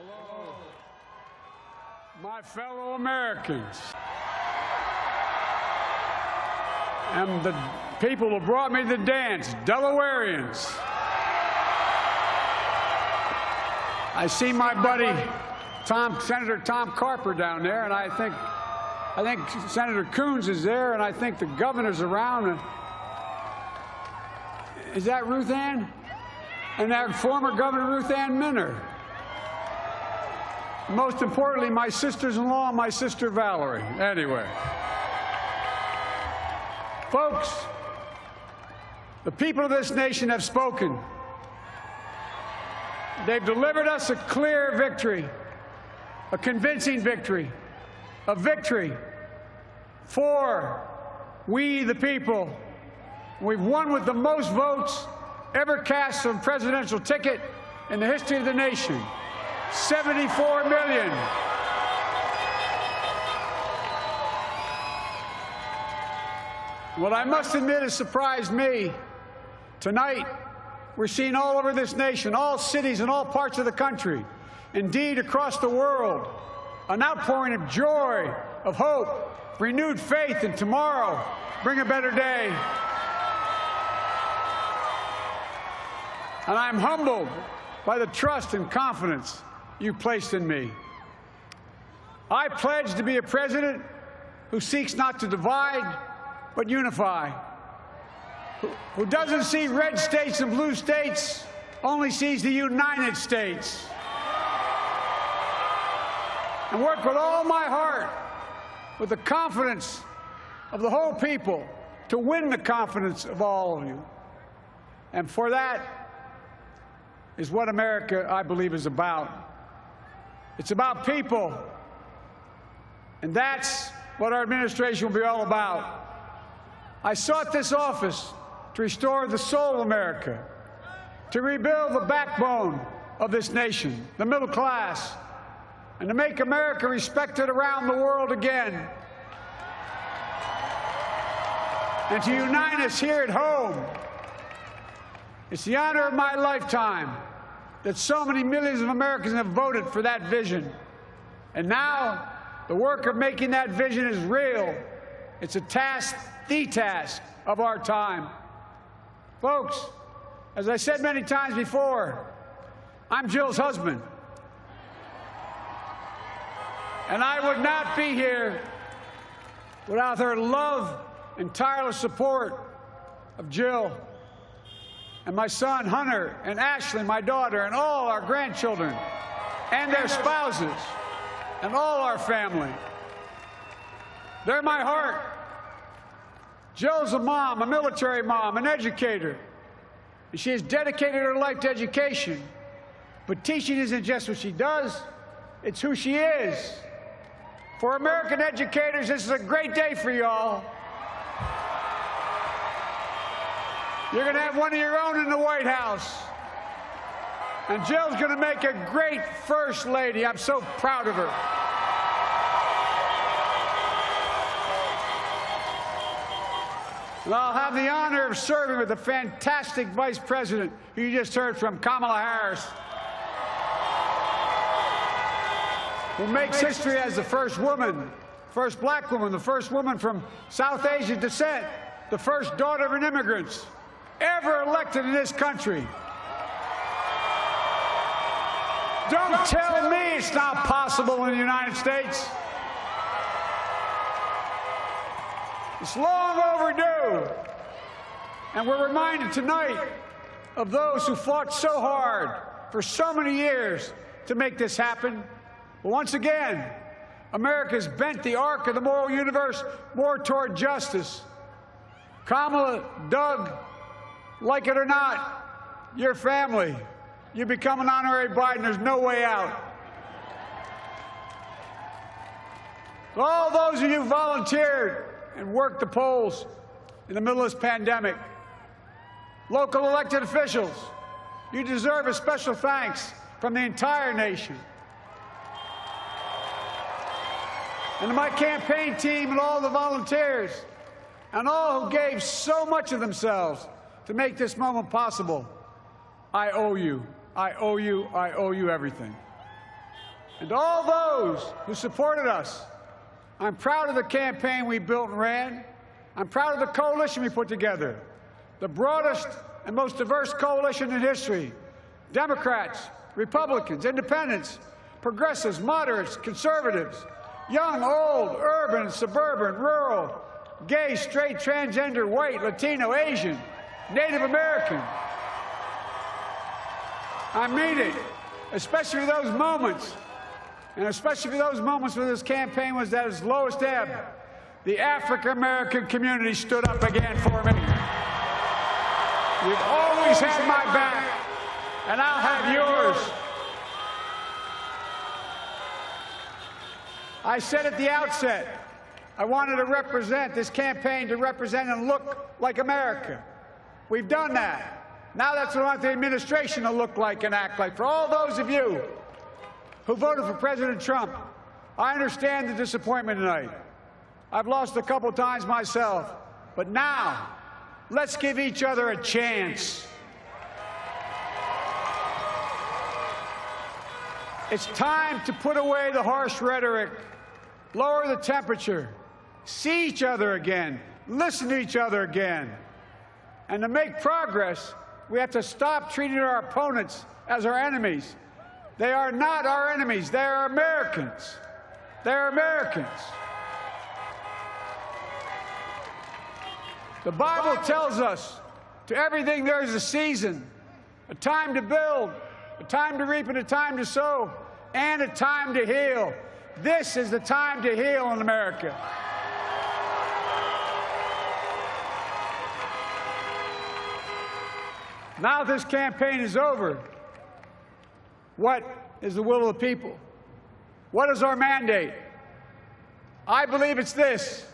Hello, my fellow Americans, and the people who brought me to the dance, Delawareans. I see my buddy Senator Tom Carper down there, and I think Senator Coons is there, and I think the governor's around. Is that Ruth Ann? And that former Governor Ruth Ann Minner. Most importantly, my sisters-in-law and my sister Valerie. Anyway. Folks, the people of this nation have spoken. They've delivered us a clear victory, a convincing victory, a victory for we the people. We've won with the most votes ever cast on a presidential ticket in the history of the nation. 74 million. What I must admit has surprised me. Tonight, we're seeing all over this nation, all cities and all parts of the country, indeed across the world, an outpouring of joy, of hope, renewed faith in tomorrow, bring a better day. And I'm humbled by the trust and confidence you placed in me. I pledge to be a president who seeks not to divide, but unify, who doesn't see red states and blue states, only sees the United States, and work with all my heart, with the confidence of the whole people, to win the confidence of all of you. And for that is what America, I believe, is about. It's about people, and that's what our administration will be all about. I sought this office to restore the soul of America, to rebuild the backbone of this nation, the middle class, and to make America respected around the world again, and to unite us here at home. It's the honor of my lifetime that so many millions of Americans have voted for that vision. And now, the work of making that vision is real. It's a task, the task of our time. Folks, as I said many times before, I'm Jill's husband. And I would not be here without her love and tireless support of Jill and my son Hunter and Ashley, my daughter, and all our grandchildren and their spouses and all our family. They're my heart. Jill's a mom, a military mom, an educator. And she has dedicated her life to education. But teaching isn't just what she does, it's who she is. For American educators, this is a great day for y'all. You're going to have one of your own in the White House. And Jill's going to make a great First Lady. I'm so proud of her. And I'll have the honor of serving with the fantastic Vice President who you just heard from, Kamala Harris, who makes history as the first woman, first black woman, the first woman from South Asian descent, the first daughter of an immigrant ever elected in this country. Don't tell me it's not possible in the United States. It's long overdue. And we're reminded tonight of those who fought so hard for so many years to make this happen. But once again, America's bent the arc of the moral universe more toward justice. Kamala, Doug, like it or not, your family, you become an honorary Biden, there's no way out. All those of you who volunteered and worked the polls in the middle of this pandemic, local elected officials, you deserve a special thanks from the entire nation. And to my campaign team and all the volunteers and all who gave so much of themselves to make this moment possible, I owe you. I owe you. I owe you everything. And to all those who supported us, I'm proud of the campaign we built and ran. I'm proud of the coalition we put together, the broadest and most diverse coalition in history. Democrats, Republicans, Independents, progressives, moderates, conservatives, young, old, urban, suburban, rural, gay, straight, transgender, white, Latino, Asian, Native American. I mean it, especially for those moments, and especially for those moments when this campaign was at its lowest ebb. The African-American community stood up again for me. You've always had my back, and I'll have yours. I said at the outset, I wanted to represent this campaign to represent and look like America. We've done that. Now that's what I want the administration to look like and act like. For all those of you who voted for President Trump, I understand the disappointment tonight. I've lost a couple times myself, but now let's give each other a chance. It's time to put away the harsh rhetoric, lower the temperature, see each other again, listen to each other again. And to make progress, we have to stop treating our opponents as our enemies. They are not our enemies. They are Americans. They are Americans. The Bible tells us, to everything there is a season, a time to build, a time to reap, and a time to sow, and a time to heal. This is the time to heal in America. Now this campaign is over. What is the will of the people? What is our mandate? I believe it's this.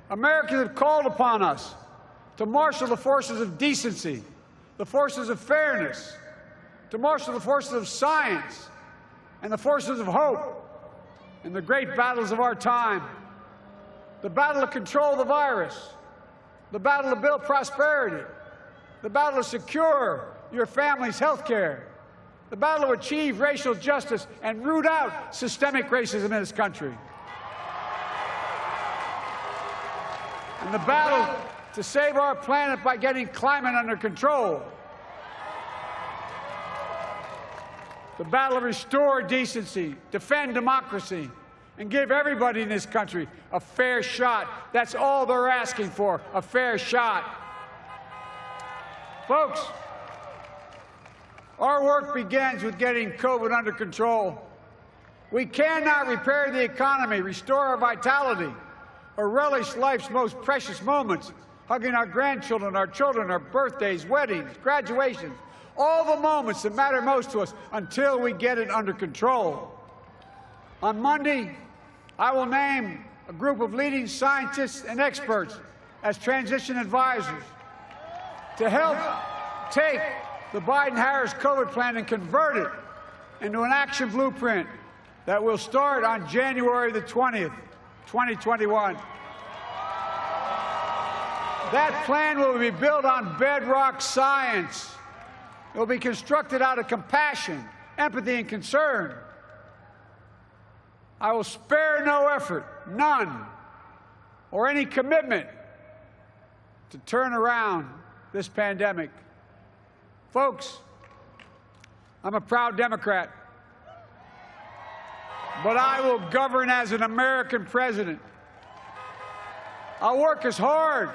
Americans have called upon us to marshal the forces of decency, the forces of fairness, to marshal the forces of science and the forces of hope in the great battles of our time. The battle to control the virus, the battle to build prosperity, the battle to secure your family's health care, the battle to achieve racial justice and root out systemic racism in this country, and the battle to save our planet by getting climate under control, the battle to restore decency, defend democracy, and give everybody in this country a fair shot. That's all they're asking for, a fair shot. Folks, our work begins with getting COVID under control. We cannot repair the economy, restore our vitality, or relish life's most precious moments, hugging our grandchildren, our children, our birthdays, weddings, graduations, all the moments that matter most to us, until we get it under control. On Monday, I will name a group of leading scientists and experts as transition advisors to help take the Biden-Harris COVID plan and convert it into an action blueprint that will start on January the 20th, 2021. That plan will be built on bedrock science. It will be constructed out of compassion, empathy, and concern. I will spare no effort, none, or any commitment to turn around this pandemic. Folks, I'm a proud Democrat, but I will govern as an American president. I'll work as hard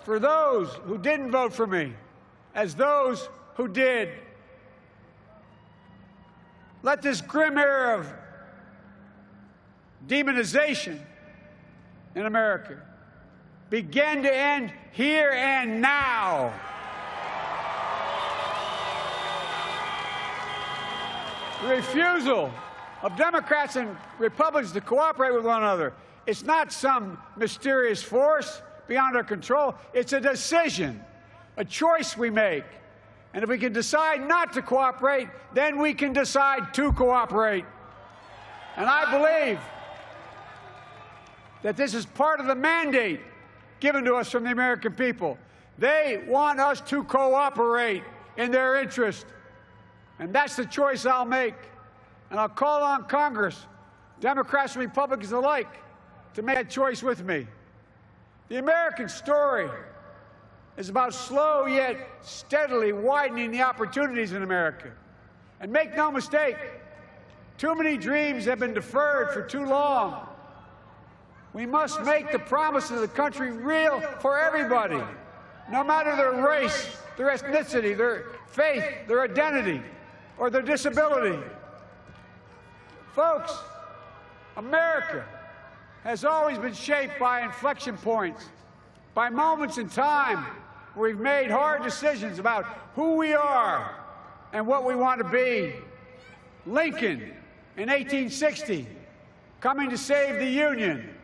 for those who didn't vote for me as those who did. Let this grim era of demonization in America begin to end here and now. The refusal of Democrats and Republicans to cooperate with one another, it's not some mysterious force beyond our control. It's a decision, a choice we make. And if we can decide not to cooperate, then we can decide to cooperate. And I believe that this is part of the mandate given to us from the American people. They want us to cooperate in their interest. And that's the choice I'll make. And I'll call on Congress, Democrats and Republicans alike, to make that choice with me. The American story is about slow yet steadily widening the opportunities in America. And make no mistake, too many dreams have been deferred for too long. We must make the promises of the country real for everybody, no matter their race, their ethnicity, their faith, their identity, or their disability. Folks, America has always been shaped by inflection points, by moments in time where we've made hard decisions about who we are and what we want to be. Lincoln in 1860, coming to save the Union.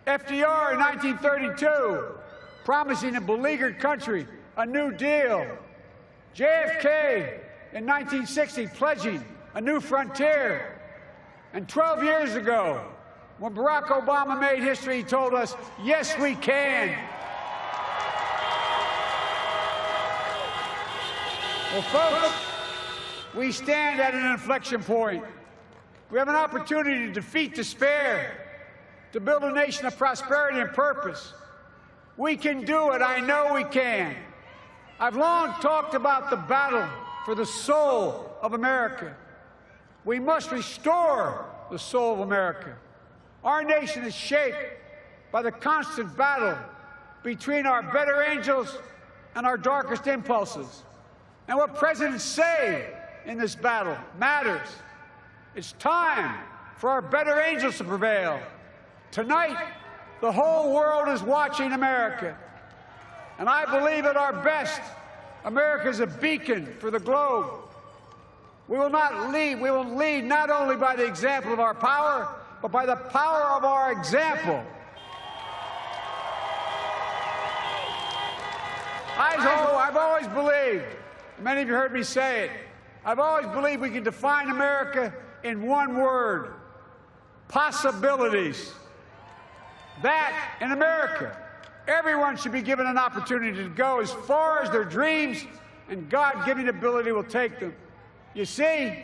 FDR in 1932, promising a beleaguered country a new deal. JFK in 1960, pledging a new frontier. And 12 years ago, when Barack Obama made history, he told us, yes, we can. Well, folks, we stand at an inflection point. We have an opportunity to defeat despair, to build a nation of prosperity and purpose. We can do it. I know we can. I've long talked about the battle for the soul of America. We must restore the soul of America. Our nation is shaped by the constant battle between our better angels and our darkest impulses. And what presidents say in this battle matters. It's time for our better angels to prevail. Tonight, the whole world is watching America. And I believe at our best, America is a beacon for the globe. We will lead not only by the example of our power, but by the power of our example. I've always believed, many of you heard me say it, I've always believed we can define America in one word: possibilities. That, in America, everyone should be given an opportunity to go as far as their dreams and God-given ability will take them. You see,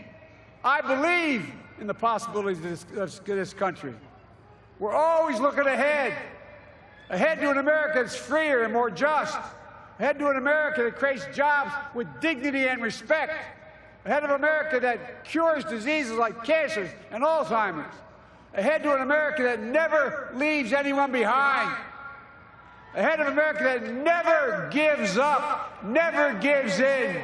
I believe in the possibilities of this country. We're always looking ahead to an America that's freer and more just, ahead to an America that creates jobs with dignity and respect, ahead of America that cures diseases like cancer and Alzheimer's, ahead to an America that never leaves anyone behind, ahead of America that never gives up, never gives in.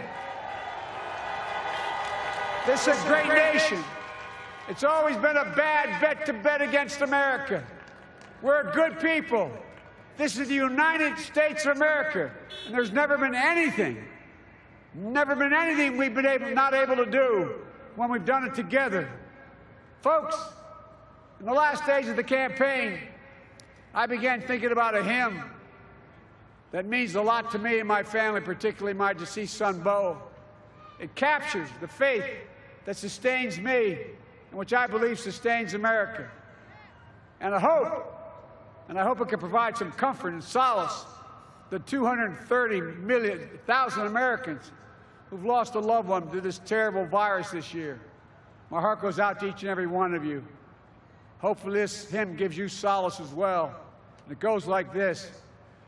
This is a great nation. It's always been a bad bet to bet against America. We're good people. This is the United States of America, and there's never been anything we've been not able to do when we've done it together. Folks, in the last days of the campaign, I began thinking about a hymn that means a lot to me and my family, particularly my deceased son, Bo. It captures the faith that sustains me and which I believe sustains America. And I hope it can provide some comfort and solace to 230,000 Americans who've lost a loved one to this terrible virus this year. My heart goes out to each and every one of you. Hopefully this hymn gives you solace as well. And it goes like this: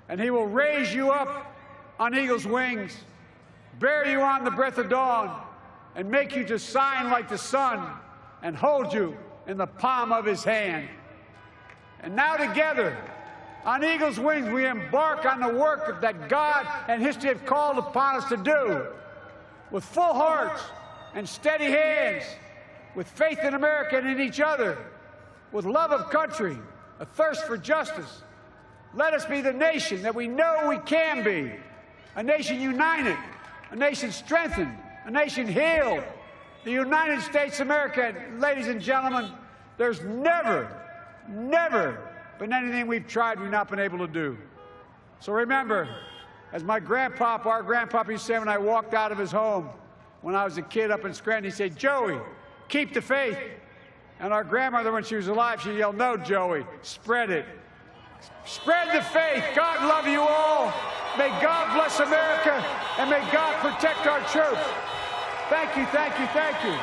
and he will raise you up on eagle's wings, bear you on the breath of dawn, and make you to shine like the sun, and hold you in the palm of his hand. And now together, on eagle's wings, we embark on the work that God and history have called upon us to do, with full hearts and steady hands, with faith in America and in each other, with love of country, a thirst for justice. Let us be the nation that we know we can be, a nation united, a nation strengthened, a nation healed. The United States of America, ladies and gentlemen, there's never been anything we've tried we've not been able to do. So remember, as our grandpapa used to say when I walked out of his home when I was a kid up in Scranton, he said, "Joey, keep the faith." And our grandmother, when she was alive, she yelled, "No, Joey, spread it. Spread the faith. God love you all. May God bless America, and may God protect our troops." Thank you, thank you, thank you.